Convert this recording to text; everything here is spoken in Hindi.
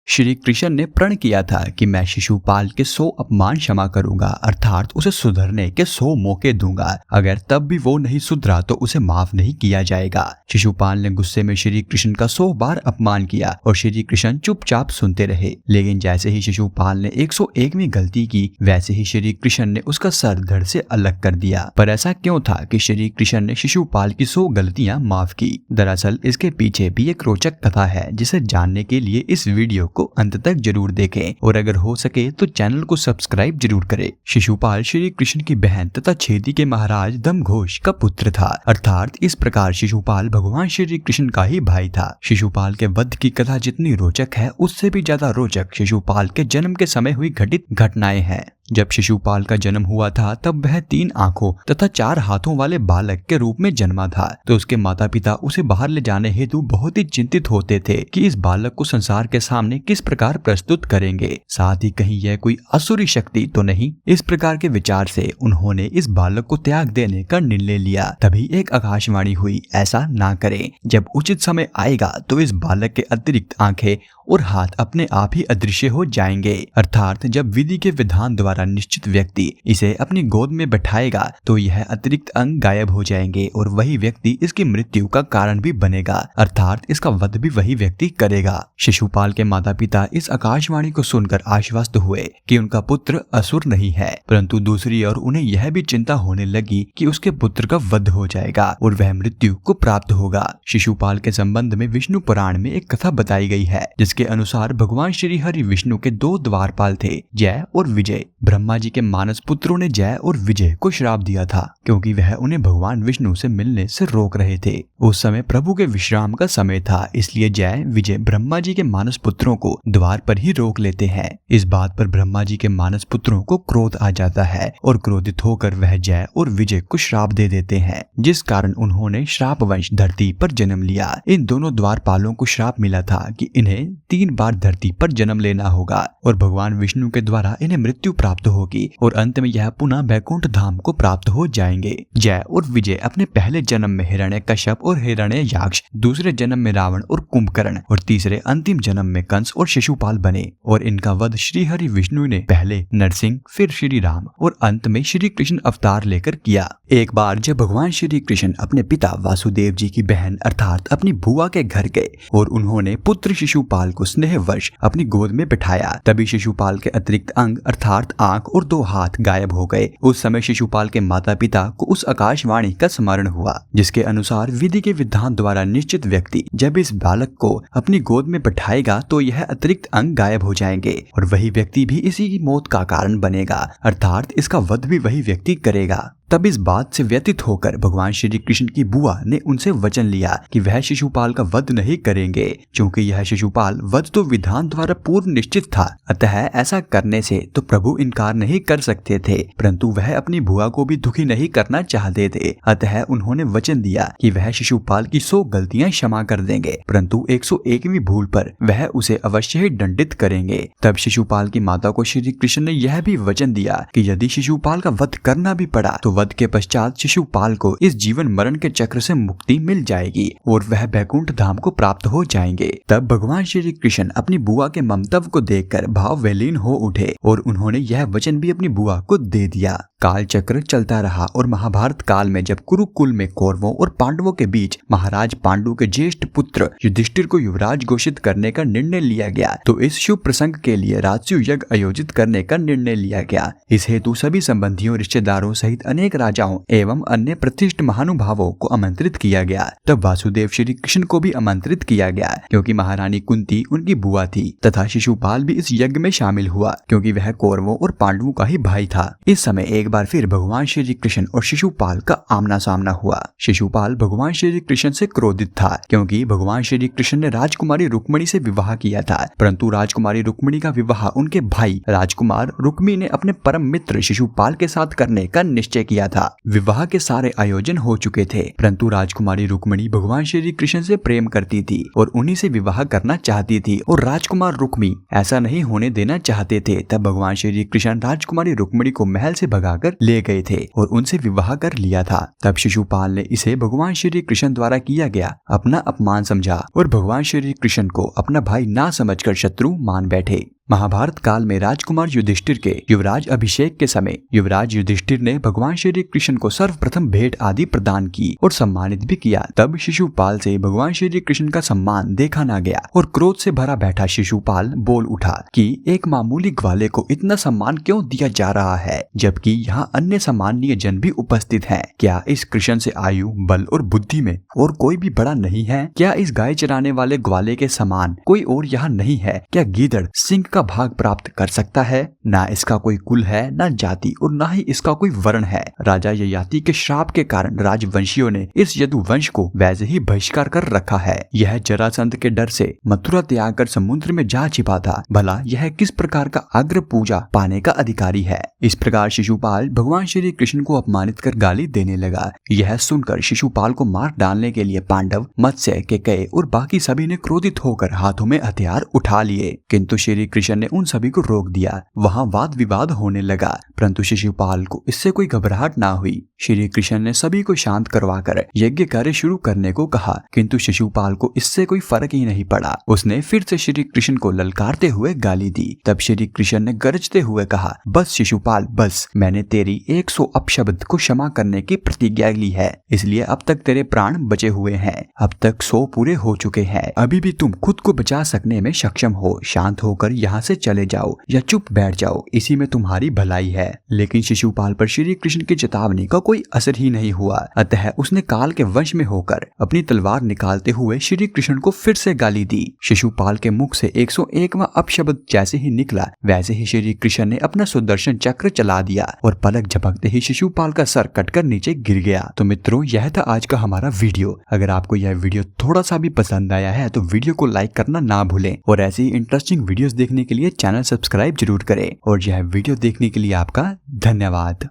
श्री कृष्ण ने प्रण किया था कि मैं शिशुपाल के 100 अपमान क्षमा करूंगा, अर्थात उसे सुधरने के 100 मौके दूंगा। अगर तब भी वो नहीं सुधरा तो उसे माफ नहीं किया जाएगा। शिशुपाल ने गुस्से में श्री कृष्ण का 100 बार अपमान किया और श्री कृष्ण चुपचाप सुनते रहे। लेकिन जैसे ही शिशुपाल ने 101वीं गलती की, वैसे ही श्री कृष्ण ने उसका सर धड़ से अलग कर दिया। पर ऐसा क्यों था कि श्री कृष्ण ने शिशुपाल की 100 गलतियां माफ की? दरअसल इसके पीछे भी एक रोचक कथा है, जिसे जानने के लिए इस वीडियो को अंत तक जरूर देखें और अगर हो सके तो चैनल को सब्सक्राइब जरूर करें। शिशुपाल श्री कृष्ण की बहन तथा छेदी के महाराज दमघोष का पुत्र था, अर्थात इस प्रकार शिशुपाल भगवान श्री कृष्ण का ही भाई था। शिशुपाल के वध की कथा जितनी रोचक है, उससे भी ज्यादा रोचक शिशुपाल के जन्म के समय हुई घटित घटनाएं हैं। जब शिशुपाल का जन्म हुआ था तब वह 3 आंखों तथा 4 हाथों वाले बालक के रूप में जन्मा था, तो उसके माता पिता उसे बाहर ले जाने हेतु बहुत ही चिंतित होते थे कि इस बालक को संसार के सामने किस प्रकार प्रस्तुत करेंगे, साथ ही कहीं यह कोई असुरी शक्ति तो नहीं। इस प्रकार के विचार से उन्होंने इस बालक को त्याग देने का निर्णय लिया। तभी एक आकाशवाणी हुई, ऐसा ना करें, जब उचित समय आएगा तो इस बालक के अतिरिक्त आंखें और हाथ अपने आप ही अदृश्य हो जाएंगे, अर्थात जब विधि के विधान द्वारा निश्चित व्यक्ति इसे अपनी गोद में बैठाएगा तो यह अतिरिक्त अंग गायब हो जाएंगे और वही व्यक्ति इसकी मृत्यु का कारण भी बनेगा, अर्थात इसका वध भी वही व्यक्ति करेगा। शिशुपाल के माता पिता इस आकाशवाणी को सुनकर आश्वस्त हुए कि उनका पुत्र असुर नहीं है, परंतु दूसरी ओर उन्हें यह भी चिंता होने लगी कि उसके पुत्र का वध हो जाएगा और वह मृत्यु को प्राप्त होगा। शिशुपाल के संबंध में विष्णु पुराण में एक कथा बताई गई है, जिसके अनुसार भगवान श्री हरि विष्णु के 2 द्वारपाल थे, जय और विजय। ब्रह्मा जी के मानस पुत्रों ने जय और विजय को श्राप दिया था, क्योंकि वह उन्हें भगवान विष्णु से मिलने से रोक रहे थे। उस समय प्रभु के विश्राम का समय था, इसलिए जय विजय ब्रह्मा जी के मानस पुत्रों को द्वार पर ही रोक लेते हैं। इस बात पर ब्रह्मा जी के मानस पुत्रों को क्रोध आ जाता है और क्रोधित होकर वह जय और विजय को श्राप दे देते हैं, जिस कारण उन्होंने श्रापवंश धरती पर जन्म लिया। इन दोनों द्वारपालों को श्राप मिला था कि इन्हें 3 बार धरती पर जन्म लेना होगा और भगवान विष्णु के द्वारा इन्हें मृत्यु प्राप्त होगी और अंत में यह पुनः बैकुंठ धाम को प्राप्त हो जाएंगे। जय और विजय अपने पहले जन्म में हिरण्यकश्यप और हिरण्ययाक्ष, दूसरे जन्म में रावण और कुंभकर्ण और तीसरे अंतिम जन्म में कंस और शिशुपाल बने और इनका वध श्री हरि विष्णु ने पहले नरसिंह, फिर श्री राम और अंत में श्री कृष्ण अवतार लेकर किया। एक बार जब भगवान श्री कृष्ण अपने पिता वासुदेव जी की बहन अर्थात अपनी बुआ के घर गए और उन्होंने पुत्र शिशुपाल को स्नेहवश अपनी गोद में बिठाया, तभी शिशुपाल के अतिरिक्त अंग अर्थात आंख और 2 हाथ गायब हो गए। उस समय शिशुपाल के माता पिता को उस आकाशवाणी का स्मरण हुआ, जिसके अनुसार विधि के विधान द्वारा निश्चित व्यक्ति जब इस बालक को अपनी गोद में बैठाएगा तो यह अतिरिक्त अंग गायब हो जाएंगे और वही व्यक्ति भी इसी की मौत का कारण बनेगा, अर्थात इसका वध भी वही व्यक्ति करेगा। तब इस बात से व्यतीत होकर भगवान श्री कृष्ण की बुआ ने उनसे वचन लिया कि वह शिशुपाल का वध नहीं करेंगे, क्योंकि यह शिशुपाल वध तो विधान द्वारा पूर्व निश्चित था, अतः ऐसा करने से तो प्रभु इनकार नहीं कर सकते थे, परंतु वह अपनी बुआ को भी दुखी नहीं करना चाहते थे। अतः उन्होंने वचन दिया कि वह शिशुपाल की 100 गलतियां क्षमा कर देंगे, परंतु 101वीं भूल पर वह उसे अवश्य ही दंडित करेंगे। तब शिशुपाल की माता को श्री कृष्ण ने यह भी वचन दिया कि यदि शिशुपाल का वध करना भी पड़ा तो वध के पश्चात शिशुपाल को इस जीवन मरण के चक्र से मुक्ति मिल जाएगी और वह बैकुंठ धाम को प्राप्त हो जाएंगे। तब भगवान श्री कृष्ण अपनी बुआ के ममत्व को देखकर भावविलीन हो उठे और उन्होंने यह वचन भी अपनी बुआ को दे दिया। काल चक्र चलता रहा और महाभारत काल में जब कुरुकुल में कौरवों और पांडवों के बीच महाराज पांडु के ज्येष्ठ पुत्र युधिष्ठिर को युवराज घोषित करने का निर्णय लिया गया, तो इस शुभ प्रसंग के लिए राजसूय यज्ञ आयोजित करने का निर्णय लिया गया। इस हेतु सभी संबंधियों, रिश्तेदारों सहित अनेक राजाओं एवं अन्य प्रतिष्ठित महानुभावों को आमंत्रित किया गया। तब वासुदेव श्री कृष्ण को भी आमंत्रित किया गया, क्योंकि महारानी कुंती उनकी बुआ थी, तथा शिशुपाल भी इस यज्ञ में शामिल हुआ, क्योंकि वह कौरवों और पांडवों का ही भाई था। इस समय एक बार फिर भगवान श्री कृष्ण और शिशुपाल का आमना सामना हुआ। शिशुपाल भगवान श्री कृष्ण से क्रोधित था, क्योंकि भगवान श्री कृष्ण ने राजकुमारी रुक्मिणी से विवाह किया था, परंतु राजकुमारी रुक्मिणी का विवाह उनके भाई राजकुमार रुक्मी ने अपने परम मित्र शिशुपाल के साथ करने का निश्चय किया किया था। विवाह के सारे आयोजन हो चुके थे, परंतु राजकुमारी रुक्मिणी भगवान श्री कृष्ण से प्रेम करती थी और उन्हीं से विवाह करना चाहती थी और राजकुमार रुक्मी ऐसा नहीं होने देना चाहते थे। तब भगवान श्री कृष्ण राजकुमारी रुक्मिणी को महल से भगाकर ले गए थे और उनसे विवाह कर लिया था। तब शिशुपाल ने इसे भगवान श्री कृष्ण द्वारा किया गया अपना अपमान समझा और भगवान श्री कृष्ण को अपना भाई ना समझकर शत्रु मान बैठे। महाभारत काल में राजकुमार युधिष्ठिर के युवराज अभिषेक के समय युवराज युधिष्ठिर ने भगवान श्री कृष्ण को सर्वप्रथम भेंट आदि प्रदान की और सम्मानित भी किया। तब शिशुपाल से भगवान श्री कृष्ण का सम्मान देखा ना गया और क्रोध से भरा बैठा शिशुपाल बोल उठा कि एक मामूली ग्वाले को इतना सम्मान क्यों दिया जा रहा है, जबकि यहाँ अन्य सम्माननीय जन भी उपस्थित हैं। क्या इस कृष्ण से आयु, बल और बुद्धि में और कोई भी बड़ा नहीं है? क्या इस गाय चराने वाले ग्वाले के समान कोई और यहाँ नहीं है? क्या गीदड़ सिंह का भाग प्राप्त कर सकता है? ना इसका कोई कुल है, ना जाति और ना ही इसका कोई वर्ण है। राजा ययाति के श्राप के कारण राजवंशियों ने इस यदुवंश को वैसे ही बहिष्कार कर रखा है। यह जरासंध के डर से मथुरा त्याग कर समुद्र में जा छिपा था। भला यह किस प्रकार का अग्र पूजा पाने का अधिकारी है? इस प्रकार शिशुपाल भगवान श्री कृष्ण को अपमानित कर गाली देने लगा। यह सुनकर शिशुपाल को मार डालने के लिए पांडव, मत्स्य, केकय और बाकी सभी ने क्रोधित होकर हाथों में हथियार उठा लिए, किंतु श्री कृष्ण ने उन सभी को रोक दिया। वहां वाद विवाद होने लगा, परंतु शिशुपाल को इससे कोई घबराहट ना हुई। श्री कृष्ण ने सभी को शांत करवाकर यज्ञ कार्य शुरू करने को कहा, किंतु शिशुपाल को इससे कोई फर्क ही नहीं पड़ा। उसने फिर से श्री कृष्ण को ललकारते हुए गाली दी। तब श्री कृष्ण ने गरजते हुए कहा, बस शिशुपाल बस, मैंने तेरी 100 अपशब्द को क्षमा करने की प्रतिज्ञा ली है, इसलिए अब तक तेरे प्राण बचे हुए हैं। अब तक 100 पूरे हो चुके हैं। अभी भी तुम खुद को बचा सकने में सक्षम हो। शांत होकर यहाँ से चले जाओ या चुप बैठ जाओ, इसी में तुम्हारी भलाई है। लेकिन शिशुपाल पर श्री कृष्ण की चेतावनी का कोई असर ही नहीं हुआ। अतः उसने काल के वंश में होकर अपनी तलवार निकालते हुए श्री कृष्ण को फिर से गाली दी। शिशुपाल के मुख से 101वां अपशब्द जैसे ही निकला, वैसे ही श्री कृष्ण ने अपना सुदर्शन चक्र चला दिया और पलक झपकते ही शिशुपाल का सर कटकर नीचे गिर गया। तो मित्रों, यह था आज का हमारा वीडियो। अगर आपको यह वीडियो थोड़ा सा भी पसंद आया है तो वीडियो को लाइक करना ना भूलें और ऐसी ही इंटरेस्टिंग वीडियोस देखने के लिए चैनल सब्सक्राइब जरूर करें। और यह वीडियो देखने के लिए आपका धन्यवाद।